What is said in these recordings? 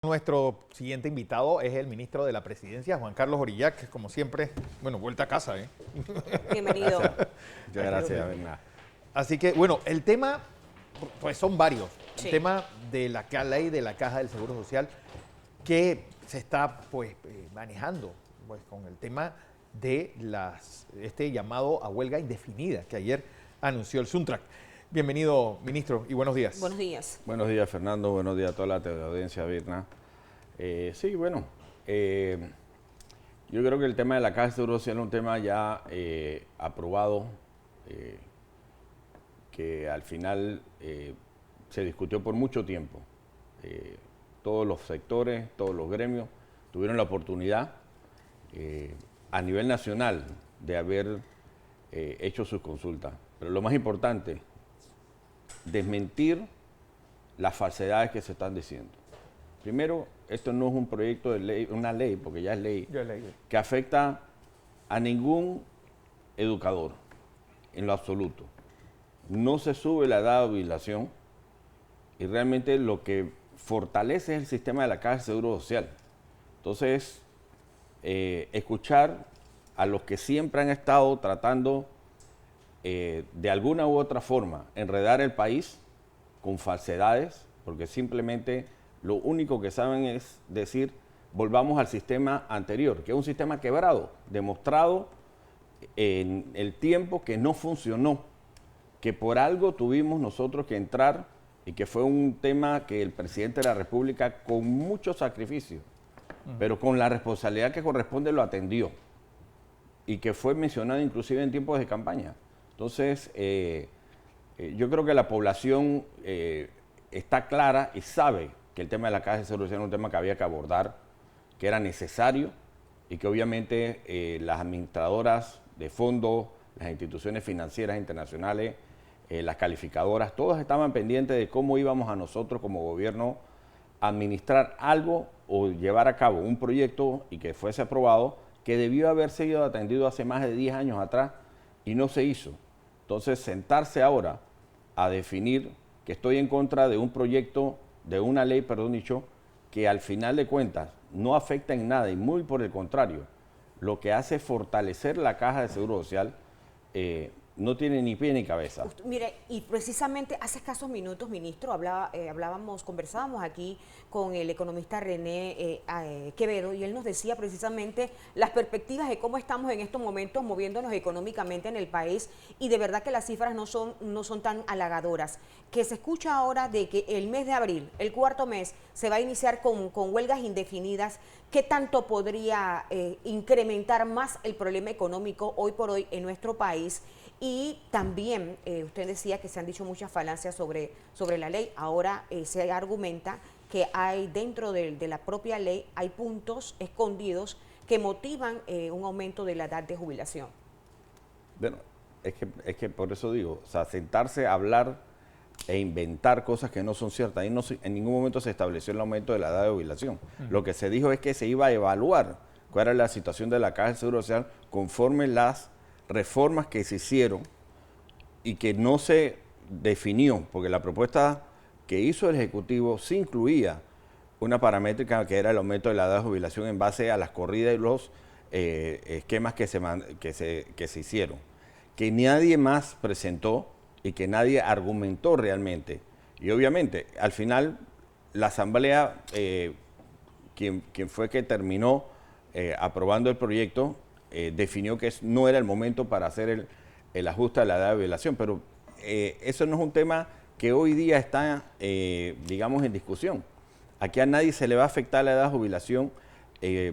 Nuestro siguiente invitado es el ministro de la Presidencia, Juan Carlos Orillac, que como siempre, bueno, vuelta a casa, ¿eh? Bienvenido. Muchas gracias, Bernard. Así que, bueno, el tema, pues son varios. Sí. El tema de la ley de la Caja del Seguro Social que se está, pues, manejando, pues, con el tema de este llamado a huelga indefinida que ayer anunció el Suntrack. Bienvenido, ministro, y buenos días. Buenos días. Buenos días, Fernando. Buenos días a toda la teleaudiencia, Birna. Sí, bueno, yo creo que el tema de la Caja de Seguro Social es un tema ya aprobado, que al final se discutió por mucho tiempo. Todos los sectores, todos los gremios tuvieron la oportunidad a nivel nacional de haber hecho sus consultas. Pero lo más importante, desmentir las falsedades que se están diciendo. Primero, esto no es un proyecto de ley, una ley, porque ya es ley, que afecta a ningún educador, en lo absoluto. No se sube la edad de jubilación y realmente lo que fortalece es el sistema de la Caja de Seguro Social. Entonces, escuchar a los que siempre han estado tratando de alguna u otra forma enredar el país con falsedades, porque simplemente lo único que saben es decir, volvamos al sistema anterior, que es un sistema quebrado, demostrado en el tiempo que no funcionó, que por algo tuvimos nosotros que entrar y que fue un tema que el presidente de la República con mucho sacrificio, pero con la responsabilidad que corresponde lo atendió y que fue mencionado inclusive en tiempos de campaña. Entonces, yo creo que la población está clara y sabe que el tema de la Caja de Seguro Social era un tema que había que abordar, que era necesario y que obviamente las administradoras de fondos, las instituciones financieras internacionales, las calificadoras, todas estaban pendientes de cómo íbamos a nosotros como gobierno a administrar algo o llevar a cabo un proyecto y que fuese aprobado que debió haber sido atendido hace más de 10 años atrás y no se hizo. Entonces, sentarse ahora a definir que estoy en contra de un proyecto, de una ley, perdón dicho, que al final de cuentas no afecta en nada y muy por el contrario, lo que hace fortalecer la Caja de Seguro Social, no tiene ni pie ni cabeza. Mire, y precisamente hace escasos minutos, ministro, conversábamos aquí con el economista René Quevedo y él nos decía precisamente las perspectivas de cómo estamos en estos momentos moviéndonos económicamente en el país y de verdad que las cifras no son tan halagadoras. Que se escucha ahora de que el mes de abril, el cuarto mes, se va a iniciar con huelgas indefinidas. ¿Qué tanto podría incrementar más el problema económico hoy por hoy en nuestro país? Y también, usted decía que se han dicho muchas falacias sobre la ley. Ahora se argumenta que hay dentro de la propia ley, hay puntos escondidos que motivan un aumento de la edad de jubilación. Bueno, es que por eso digo, o sea, sentarse a hablar e inventar cosas que no son ciertas. Ahí no, en ningún momento se estableció el aumento de la edad de jubilación. Lo que se dijo es que se iba a evaluar cuál era la situación de la Caja del Seguro Social conforme las reformas que se hicieron y que no se definió, porque la propuesta que hizo el Ejecutivo sí incluía una paramétrica que era el aumento de la edad de jubilación en base a las corridas y los esquemas que se hicieron, que nadie más presentó y que nadie argumentó realmente. Y obviamente, al final, la Asamblea, quien fue que terminó aprobando el proyecto, definió que no era el momento para hacer el ajuste a la edad de jubilación, pero eso no es un tema que hoy día está, digamos, en discusión. Aquí a nadie se le va a afectar la edad de jubilación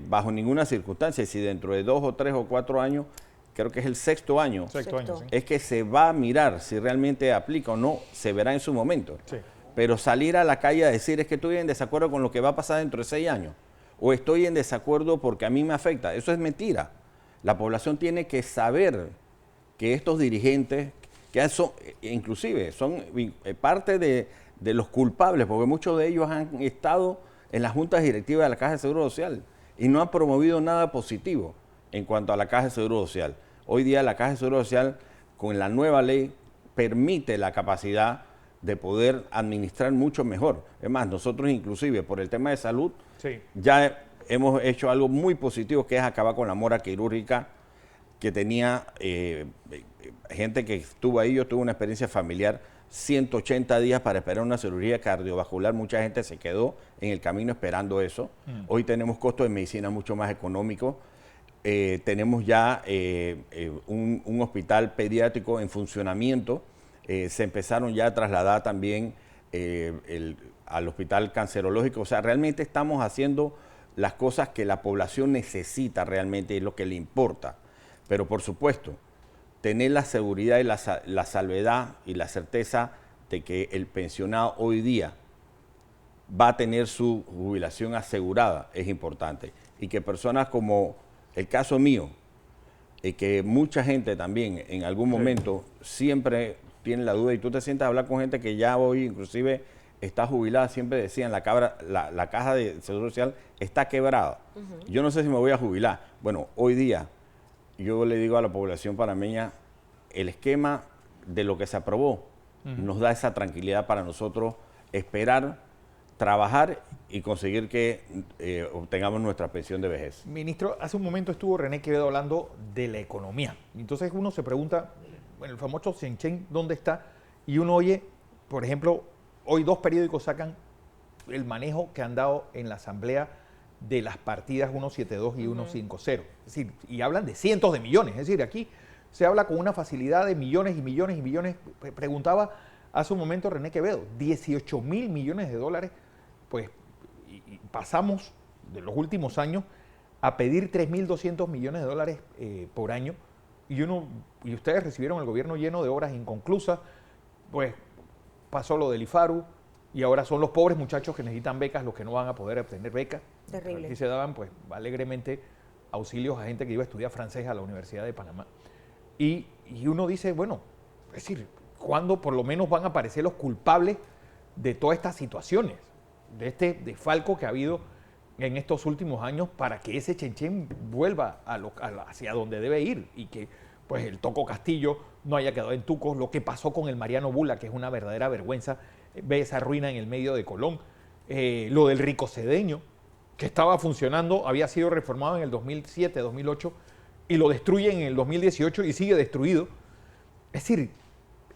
bajo ninguna circunstancia. Si dentro de 2 o 3 o 4 años, creo que es el sexto año, Sí. es que se va a mirar si realmente aplica o no, se verá en su momento. Sí. Pero salir a la calle a decir es que estoy en desacuerdo con lo que va a pasar dentro de 6 años, o estoy en desacuerdo porque a mí me afecta, eso es mentira. La población tiene que saber que estos dirigentes, que son, inclusive son parte de los culpables, porque muchos de ellos han estado en las juntas directivas de la Caja de Seguro Social y no han promovido nada positivo en cuanto a la Caja de Seguro Social. Hoy día la Caja de Seguro Social, con la nueva ley, permite la capacidad de poder administrar mucho mejor. Es más, nosotros inclusive por el tema de salud, Sí. ya hemos hecho algo muy positivo, que es acabar con la mora quirúrgica que tenía gente que estuvo ahí. Yo tuve una experiencia familiar, 180 días para esperar una cirugía cardiovascular. Mucha gente se quedó en el camino esperando eso. Hoy tenemos costos de medicina mucho más económicos. Tenemos ya un hospital pediátrico en funcionamiento. Se empezaron ya a trasladar también al hospital cancerológico. O sea, realmente estamos haciendo las cosas que la población necesita realmente, y lo que le importa. Pero por supuesto, tener la seguridad y la salvedad y la certeza de que el pensionado hoy día va a tener su jubilación asegurada es importante. Y que personas como el caso mío, y que mucha gente también en algún momento siempre tiene la duda, y tú te sientas a hablar con gente que ya hoy inclusive está jubilada, siempre decían la caja de Seguro Social está quebrada. Yo no sé si me voy a jubilar. Bueno, hoy día yo le digo a la población panameña, el esquema de lo que se aprobó nos da esa tranquilidad para nosotros esperar, trabajar y conseguir que obtengamos nuestra pensión de vejez. Ministro, hace un momento estuvo René Quevedo hablando de la economía. Entonces uno se pregunta, bueno, el famoso Chenchen, ¿dónde está? Y uno oye, por ejemplo, hoy 2 periódicos sacan el manejo que han dado en la Asamblea de las partidas 172 y 150. Es decir, y hablan de cientos de millones. Es decir, aquí se habla con una facilidad de millones y millones y millones. Preguntaba hace un momento René Quevedo, 18.000 millones de dólares, pues y pasamos de los últimos años a pedir 3.200 millones de dólares por año, y ustedes recibieron el gobierno lleno de obras inconclusas. Pues pasó lo del IFARU, y ahora son los pobres muchachos que necesitan becas los que no van a poder obtener becas. Terrible. Aquí se daban pues alegremente auxilios a gente que iba a estudiar francés a la Universidad de Panamá. Y uno dice, bueno, es decir, ¿cuándo por lo menos van a aparecer los culpables de todas estas situaciones? De este desfalco que ha habido en estos últimos años, para que ese Chenchen vuelva hacia donde debe ir, y que pues el Toco Castillo no haya quedado en Tucos. Lo que pasó con el Mariano Bula, que es una verdadera vergüenza, ve esa ruina en el medio de Colón. Lo del Rico Cedeño, que estaba funcionando, había sido reformado en el 2007, 2008, y lo destruyen en el 2018 y sigue destruido. Es decir,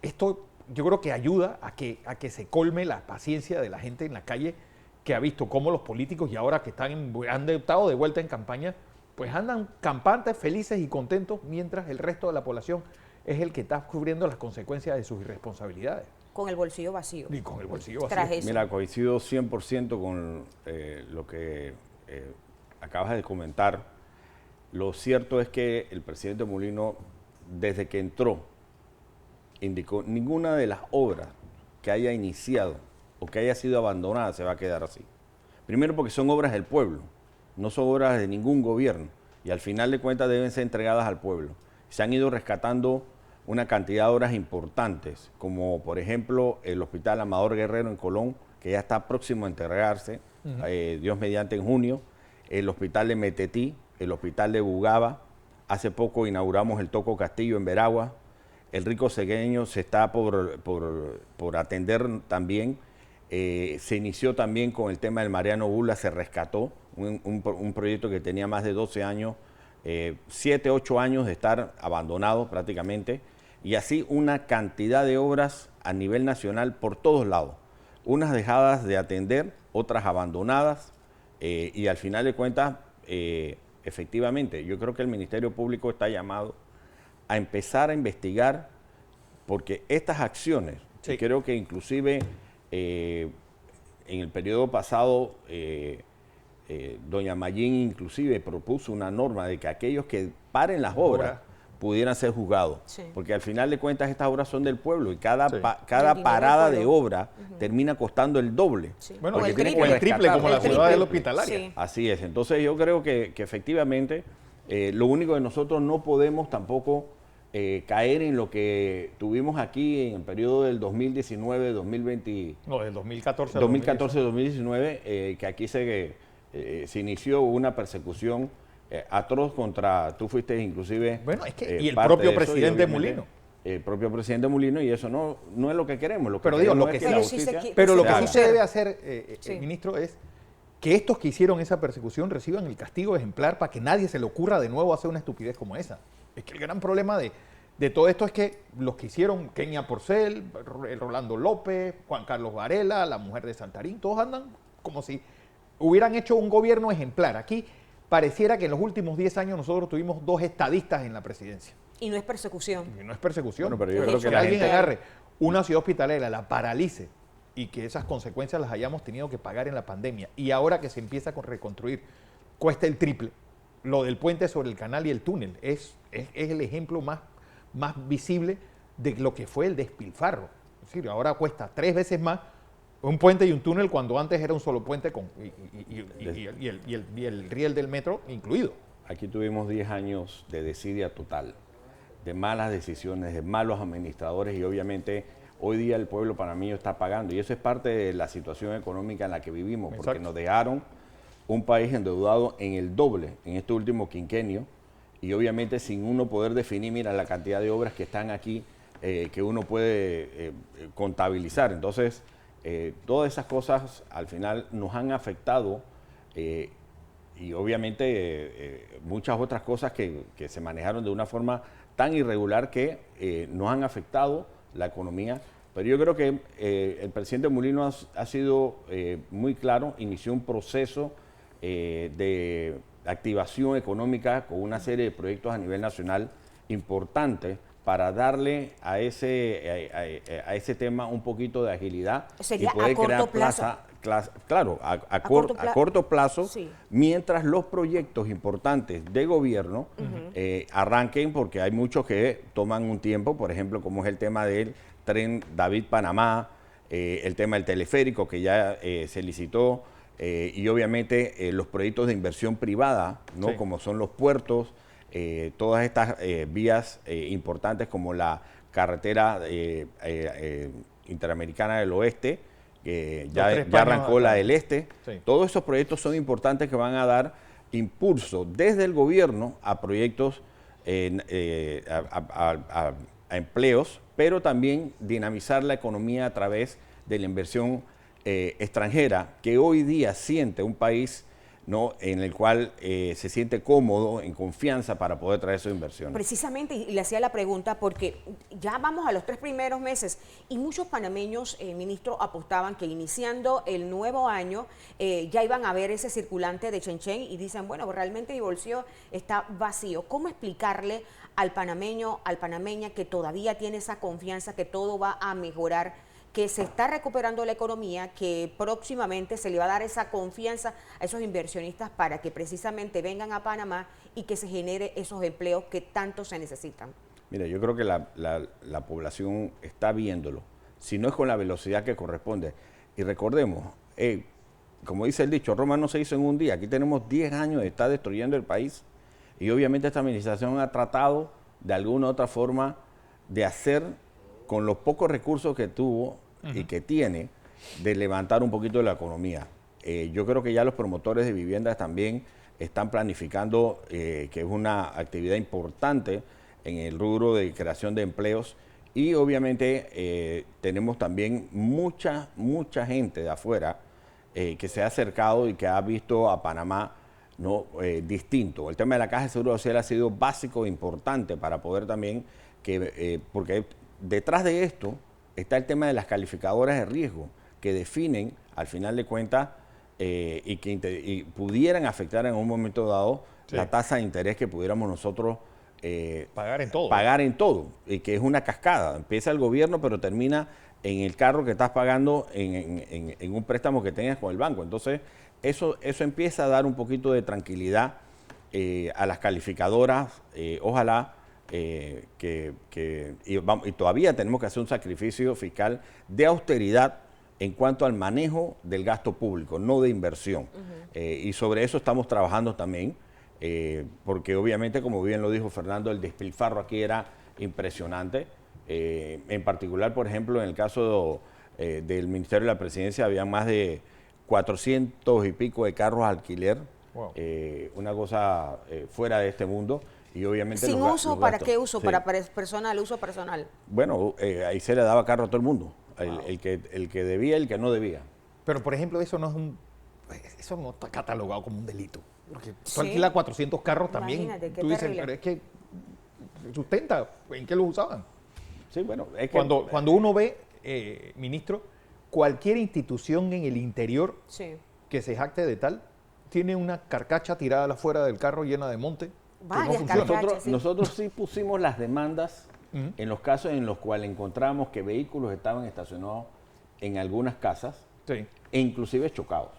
esto yo creo que ayuda a que se colme la paciencia de la gente en la calle, que ha visto cómo los políticos, y ahora que han estado de vuelta en campaña, pues andan campantes, felices y contentos, mientras el resto de la población es el que está cubriendo las consecuencias de sus irresponsabilidades. Con el bolsillo vacío. Y con el bolsillo vacío. Tras eso. Mira, coincido 100% con lo que acabas de comentar. Lo cierto es que el presidente Mulino, desde que entró, indicó ninguna de las obras que haya iniciado o que haya sido abandonada se va a quedar así. Primero porque son obras del pueblo, no son obras de ningún gobierno, y al final de cuentas deben ser entregadas al pueblo. Se han ido rescatando una cantidad de obras importantes, como por ejemplo el Hospital Amador Guerrero en Colón, que ya está próximo a entregarse, Dios mediante, en junio, el Hospital de Metetí, el Hospital de Bugaba. Hace poco inauguramos el Toco Castillo en Veragua. El Rico Cedeño se está por atender también. Se inició también con el tema del Mariano Bula, se rescató un proyecto que tenía más de 12 años, 7, 8 años de estar abandonado prácticamente, y así una cantidad de obras a nivel nacional por todos lados, unas dejadas de atender, otras abandonadas, y al final de cuentas, efectivamente, yo creo que el Ministerio Público está llamado a empezar a investigar, porque estas acciones, sí, creo que inclusive en el periodo pasado, doña Mayín inclusive propuso una norma de que aquellos que paren las obras pudieran ser juzgados, sí, porque al final de cuentas estas obras son del pueblo, y cada parada de obra termina costando el doble. Sí. Bueno, o el triple como la ciudad del hospitalaria. Sí. Así es, entonces yo creo que efectivamente lo único que nosotros no podemos tampoco caer en lo que tuvimos aquí en el periodo del 2019, 2020... No, del 2014. 2014-2019, que aquí se inició una persecución atroz contra... Tú fuiste inclusive... Bueno, es que y el propio presidente Mulino. el propio presidente Mulino, y eso no es lo que queremos. Pero digo, lo que es que la justicia pero lo que haga. sí se debe hacer, Sí. ministro, es que estos que hicieron esa persecución reciban el castigo ejemplar para que nadie se le ocurra de nuevo hacer una estupidez como esa. Es que el gran problema de todo esto es que los que hicieron Kenia Porcel, Rolando López, Juan Carlos Varela, la mujer de Santarín, todos andan como si hubieran hecho un gobierno ejemplar. Aquí pareciera que en los últimos 10 años nosotros tuvimos 2 estadistas en la presidencia. Y no es persecución. Y no es persecución. Bueno, pero yo creo que la alguien gente- agarre una ciudad hospitalera, la paralice y que esas consecuencias las hayamos tenido que pagar en la pandemia y ahora que se empieza a reconstruir cuesta el triple. Lo del puente sobre el canal y el túnel es el ejemplo más visible de lo que fue el despilfarro. Es decir, ahora cuesta 3 veces más un puente y un túnel cuando antes era un solo puente y el riel del metro incluido. Aquí tuvimos 10 años de desidia total, de malas decisiones, de malos administradores, y obviamente hoy día el pueblo panameño está pagando, y eso es parte de la situación económica en la que vivimos, porque Exacto. nos dejaron un país endeudado en el doble en este último quinquenio, y obviamente sin uno poder definir, mira, la cantidad de obras que están aquí, que uno puede contabilizar. Entonces, todas esas cosas al final nos han afectado, y obviamente muchas otras cosas que se manejaron de una forma tan irregular que nos han afectado la economía. Pero yo creo que el presidente Mulino ha sido muy claro, inició un proceso de activación económica con una serie de proyectos a nivel nacional importantes para darle a ese tema un poquito de agilidad Sería y poder a corto crear plazo. a corto plazo, Sí. mientras los proyectos importantes de gobierno arranquen, porque hay muchos que toman un tiempo, por ejemplo, como es el tema del tren David-Panamá, el tema del teleférico que ya se licitó, y obviamente los proyectos de inversión privada, ¿no? Sí. Como son los puertos, todas estas vías importantes como la carretera interamericana del oeste, que Los ya 3 paños arrancó la acá. del este. Sí. Todos esos proyectos son importantes que van a dar impulso desde el gobierno a proyectos, a empleos, pero también dinamizar la economía a través de la inversión extranjera, que hoy día siente un país, ¿no?, en el cual se siente cómodo, en confianza para poder traer sus inversiones. Precisamente, y le hacía la pregunta porque ya vamos a los 3 primeros meses y muchos panameños, ministro, apostaban que iniciando el nuevo año ya iban a ver ese circulante de Chenchen y dicen, bueno, realmente mi bolsillo está vacío. ¿Cómo explicarle al panameño, al panameña que todavía tiene esa confianza que todo va a mejorar, que se está recuperando la economía, que próximamente se le va a dar esa confianza a esos inversionistas para que precisamente vengan a Panamá y que se genere esos empleos que tanto se necesitan? Mira, yo creo que la población está viéndolo, si no es con la velocidad que corresponde. Y recordemos, como dice el dicho, Roma no se hizo en un día. Aquí tenemos 10 años de estar destruyendo el país y obviamente esta administración ha tratado de alguna u otra forma de hacer con los pocos recursos que tuvo y que tiene, de levantar un poquito la economía. Yo creo que ya los promotores de viviendas también están planificando, que es una actividad importante en el rubro de creación de empleos, y obviamente tenemos también mucha gente de afuera que se ha acercado y que ha visto a Panamá, ¿no?, distinto. El tema de la Caja de Seguro Social ha sido básico e importante para poder también, porque detrás de esto está el tema de las calificadoras de riesgo que definen, al final de cuentas, y pudieran afectar en un momento dado la tasa de interés que pudiéramos nosotros Pagar en todo. Pagar en todo, y que es una cascada. Empieza el gobierno, pero termina en el carro que estás pagando en un préstamo que tengas con el banco. Entonces, eso empieza a dar un poquito de tranquilidad a las calificadoras. Ojalá y todavía tenemos que hacer un sacrificio fiscal de austeridad en cuanto al manejo del gasto público, no de inversión. Y sobre eso estamos trabajando también, porque obviamente, como bien lo dijo Fernando, el despilfarro aquí era impresionante. En particular, por ejemplo, en el caso del Ministerio de la Presidencia, había más de 400 y pico de carros alquiler, Wow. una cosa fuera de este mundo. y obviamente ¿Sin los uso? ¿Para gastos. qué uso? Sí. Para personal, uso personal. Bueno, ahí se le daba carro a todo el mundo, Wow. el que debía y el que no debía. Pero, por ejemplo, eso no está catalogado como un delito. Porque tú Sí. alquilas 400 carros también. Imagínate, qué Tú dices, terrible. pero es que sustenta, ¿en qué los usaban? Sí, bueno, es que Cuando uno ve, ministro, cualquier institución en el interior Sí. que se jacte de tal, tiene una carcacha tirada afuera del carro llena de monte. Que no Varias funciona. carcachas. Sí. nosotros sí pusimos las demandas Ujú. en los casos en los cuales encontramos que vehículos estaban estacionados en algunas casas Sí. e inclusive chocados.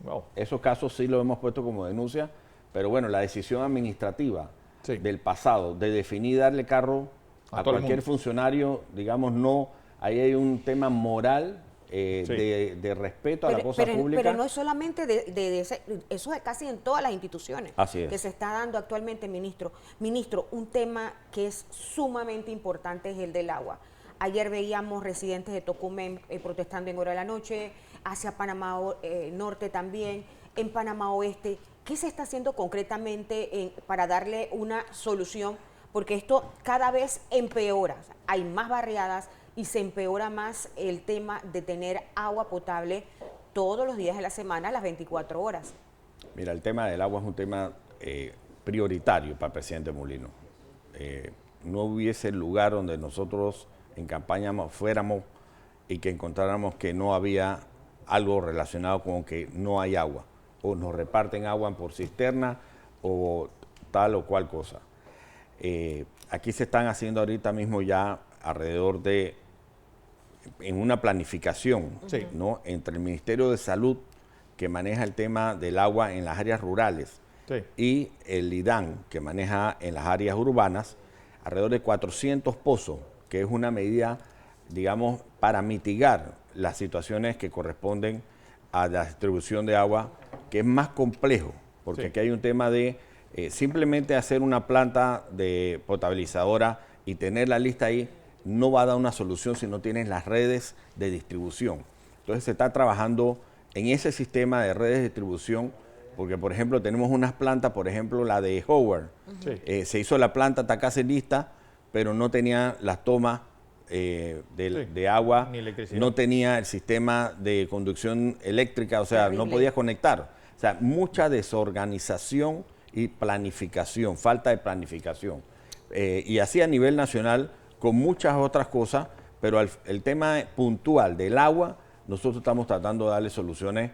Wow. Esos casos sí los hemos puesto como denuncia, pero bueno, la decisión administrativa Sí. del pasado de definir darle carro A a todo el cualquier mundo. funcionario, digamos, no, ahí hay un tema moral Sí. de respeto a la cosa pública. Pero no es solamente eso es casi en todas las instituciones Así es. que se está dando actualmente, ministro. Ministro, un tema que es sumamente importante es el del agua. Ayer veíamos residentes de Tocumen protestando en hora de la noche, hacia Panamá Norte también, en Panamá Oeste. ¿Qué se está haciendo concretamente para darle una solución? Porque esto cada vez empeora. O sea, hay más barriadas y se empeora más el tema de tener agua potable todos los días de la semana, las 24 horas. Mira, el tema del agua es un tema prioritario para el presidente Molino. No hubiese lugar donde nosotros en campaña fuéramos y que encontráramos que no había algo relacionado con que no hay agua, o nos reparten agua por cisterna o tal o cual cosa. Aquí se están haciendo ahorita mismo ya alrededor de, en una planificación, Sí. ¿no?, entre el Ministerio de Salud, que maneja el tema del agua en las áreas rurales, Sí. y el IDAN, que maneja en las áreas urbanas, alrededor de 400 pozos, que es una medida, digamos, para mitigar las situaciones que corresponden a la distribución de agua, que es más complejo, porque Sí. aquí hay un tema de simplemente hacer una planta de potabilizadora y tener la lista ahí, no va a dar una solución si no tienes las redes de distribución. Entonces se está trabajando en ese sistema de redes de distribución, porque por ejemplo tenemos unas plantas, por ejemplo la de Howard, Sí. se hizo la planta, está casi lista, pero no tenía las tomas de agua, Ni electricidad. no tenía el sistema de conducción eléctrica, o sea, no Terrible. podías conectar. O sea, mucha desorganización y planificación, falta de planificación. Y así a nivel nacional, con muchas otras cosas, pero el tema puntual del agua, nosotros estamos tratando de darle soluciones,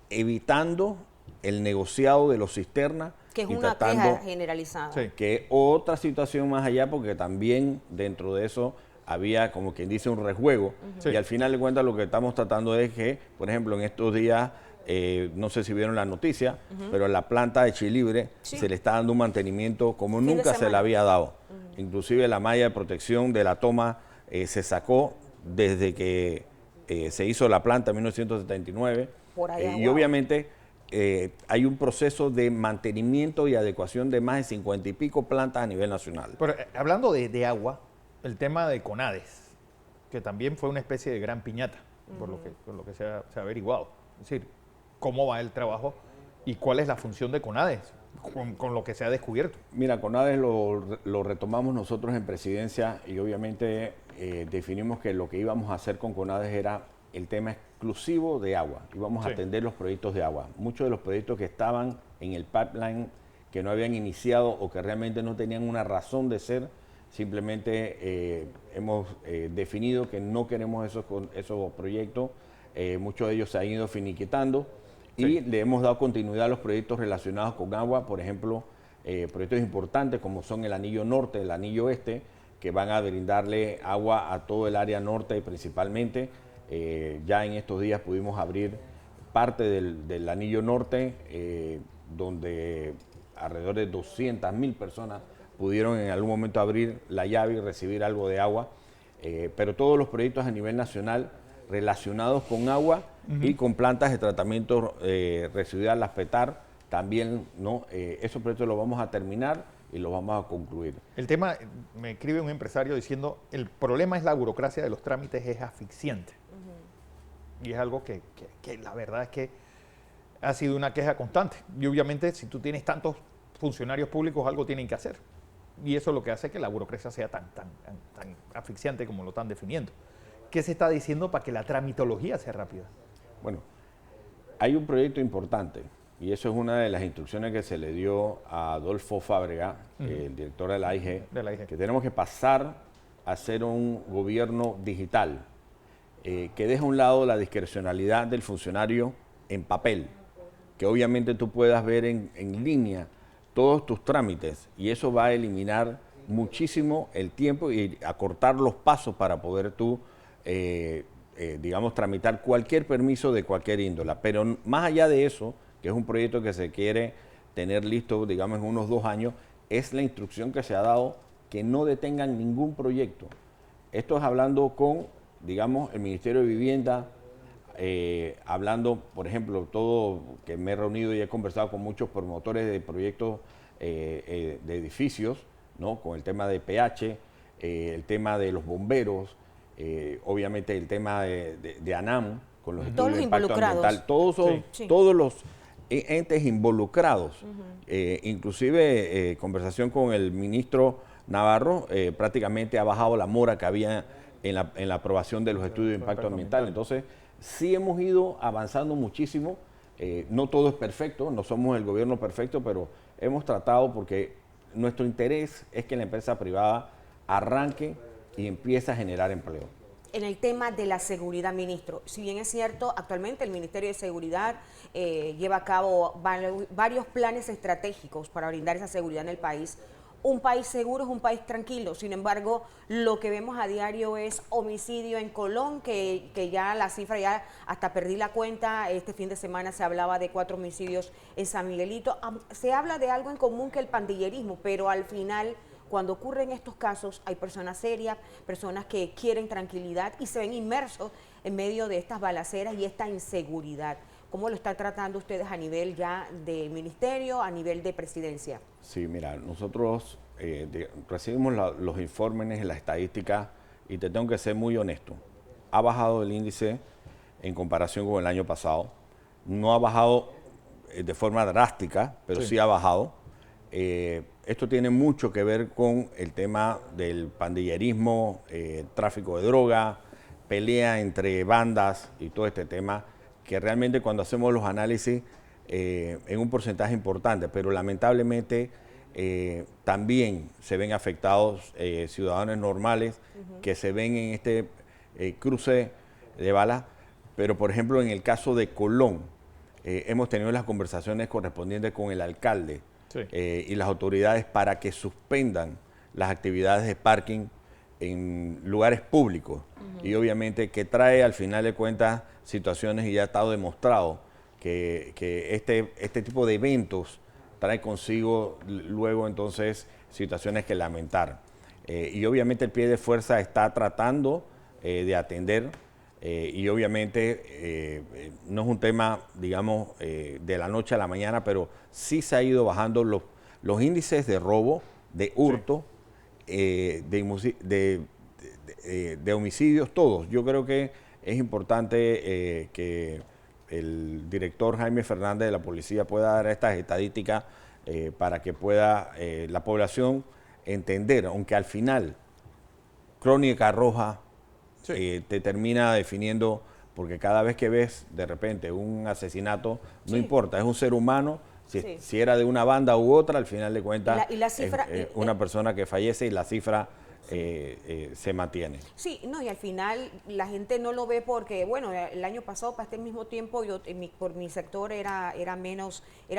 evitando el negociado de los cisternas. Que es y una tratando queja generalizada. Sí. que otra situación más allá, porque también dentro de eso había, como quien dice, un rejuego. Sí. Y al final de cuentas lo que estamos tratando es que, por ejemplo, en estos días, no sé si vieron la noticia, pero la planta de Chilibre Sí. se le está dando un mantenimiento como Fin de nunca se le semana. había dado. Inclusive la malla de protección de la toma se sacó desde que se hizo la planta en 1979. Por allá, Y wow. obviamente hay un proceso de mantenimiento y adecuación de más de 50 y pico plantas a nivel nacional. Pero hablando de agua, el tema de CONADES, que también fue una especie de gran piñata, por lo que se ha averiguado. Es decir, cómo va el trabajo y cuál es la función de CONADES con lo que se ha descubierto. Mira, CONADES lo retomamos nosotros en presidencia y obviamente definimos que lo que íbamos a hacer con CONADES era el tema exclusivo de agua. Íbamos Sí. a atender los proyectos de agua. Muchos de los proyectos que estaban en el pipeline, que no habían iniciado o que realmente no tenían una razón de ser, simplemente hemos definido que no queremos esos proyectos. Muchos de ellos se han ido finiquitando y Sí. le hemos dado continuidad a los proyectos relacionados con agua, por ejemplo, proyectos importantes como son el Anillo Norte, el Anillo Este, que van a brindarle agua a todo el área norte principalmente. Ya en estos días pudimos abrir parte del Anillo Norte, donde alrededor de 200.000 personas pudieron en algún momento abrir la llave y recibir algo de agua. Pero todos los proyectos a nivel nacional relacionados con agua y con plantas de tratamiento residual, las PETAR, también, ¿no? Esos proyectos los vamos a terminar y los vamos a concluir. El tema, me escribe un empresario diciendo, el problema es la burocracia de los trámites, es asfixiante. Y es algo que la verdad es que ha sido una queja constante. Y obviamente si tú tienes tantos funcionarios públicos, algo tienen que hacer. Y eso es lo que hace que la burocracia sea tan asfixiante como lo están definiendo. ¿Qué se está diciendo para que la tramitología sea rápida? Bueno, hay un proyecto importante y eso es una de las instrucciones que se le dio a Adolfo Fábrega, el director de la AIG, que tenemos que pasar a ser un gobierno digital, que deje a un lado la discrecionalidad del funcionario en papel, que obviamente tú puedas ver en línea todos tus trámites y eso va a eliminar muchísimo el tiempo y acortar los pasos para poder tú, digamos, tramitar cualquier permiso de cualquier índola. Pero más allá de eso, que es un proyecto que se quiere tener listo, digamos, en unos 2 años, es la instrucción que se ha dado que no detengan ningún proyecto. Esto es hablando con, digamos, el Ministerio de Vivienda, hablando, por ejemplo, todo que me he reunido y he conversado con muchos promotores de proyectos de edificios, ¿no? Con el tema de PH, el tema de los bomberos, obviamente el tema de ANAM, con los estudios de impacto ambiental, todos los entes involucrados, inclusive conversación con el ministro Navarro, prácticamente ha bajado la mora que había en la aprobación de los estudios de impacto ambiental. Entonces, sí hemos ido avanzando muchísimo, no todo es perfecto, no somos el gobierno perfecto, pero hemos tratado porque nuestro interés es que la empresa privada arranque y empiece a generar empleo. En el tema de la seguridad, ministro, si bien es cierto, actualmente el Ministerio de Seguridad lleva a cabo varios planes estratégicos para brindar esa seguridad en el país. Un país seguro es un país tranquilo, sin embargo, lo que vemos a diario es homicidio en Colón, que ya la cifra, ya hasta perdí la cuenta, este fin de semana se hablaba de 4 homicidios en San Miguelito. Se habla de algo en común que el pandillerismo, pero al final, cuando ocurren estos casos, hay personas serias, personas que quieren tranquilidad y se ven inmersos en medio de estas balaceras y esta inseguridad. ¿Cómo lo están tratando ustedes a nivel ya de ministerio, a nivel de presidencia? Sí, mira, nosotros recibimos los informes, las estadísticas y te tengo que ser muy honesto. Ha bajado el índice en comparación con el año pasado. No ha bajado de forma drástica, pero sí ha bajado. Esto tiene mucho que ver con el tema del pandillerismo, tráfico de droga, pelea entre bandas y todo este tema, que realmente cuando hacemos los análisis en un porcentaje importante, pero lamentablemente también se ven afectados ciudadanos normales que se ven en este cruce de balas, pero por ejemplo en el caso de Colón, hemos tenido las conversaciones correspondientes con el alcalde y las autoridades para que suspendan las actividades de parking en lugares públicos y obviamente que trae al final de cuentas situaciones y ya ha estado demostrado que este tipo de eventos trae consigo luego entonces situaciones que lamentar. Y obviamente el pie de fuerza está tratando de atender y obviamente no es un tema, digamos, de la noche a la mañana, pero sí se ha ido bajando los índices de robo, de hurto, de homicidios, todos. Yo creo que es importante que el director Jaime Fernández de la policía pueda dar estas estadísticas para que pueda la población entender, aunque al final Crónica Roja te termina definiendo, porque cada vez que ves de repente un asesinato, no importa, es un ser humano, si era de una banda u otra, al final de cuentas y la cifra, es una persona que fallece y la cifra se mantiene. Sí, no, y al final la gente no lo ve porque, bueno, el año pasado para este mismo tiempo por mi sector era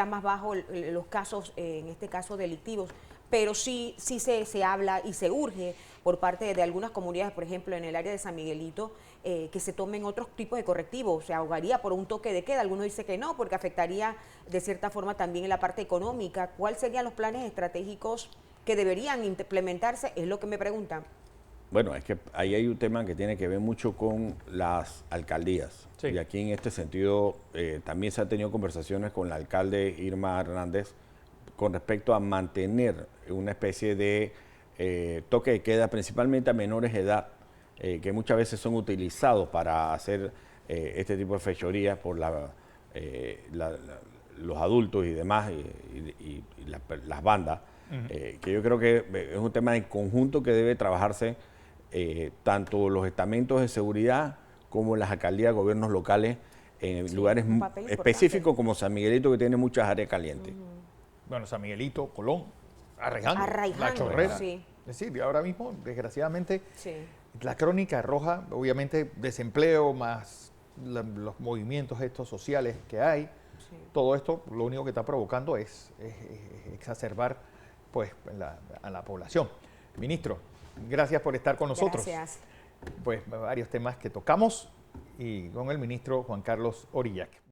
más bajo los casos, en este caso delictivos, pero sí se habla y se urge por parte de algunas comunidades, por ejemplo, en el área de San Miguelito, que se tomen otros tipos de correctivos. Se ahogaría por un toque de queda. Algunos dicen que no, porque afectaría de cierta forma también en la parte económica. ¿Cuáles serían los planes estratégicos que deberían implementarse? Es lo que me preguntan. Bueno, es que ahí hay un tema que tiene que ver mucho con las alcaldías. Y aquí en este sentido también se han tenido conversaciones con la alcalde Irma Hernández con respecto a mantener una especie de toque de queda, principalmente a menores de edad, que muchas veces son utilizados para hacer este tipo de fechorías por los adultos y demás, y las bandas. que yo creo que es un tema en conjunto que debe trabajarse tanto los estamentos de seguridad como las alcaldías, gobiernos locales, en lugares específicos como San Miguelito, que tiene muchas áreas calientes. Bueno, San Miguelito, Colón, Arraiján, Arraiján, La Chorrera. sí. Es decir, ahora mismo, desgraciadamente, Sí. la crónica roja, obviamente, desempleo más los movimientos estos sociales que hay, Sí. todo esto lo único que está provocando es exacerbar pues, a la población. Ministro, gracias por estar con nosotros. Gracias. Pues varios temas que tocamos y con el ministro Juan Carlos Orillac.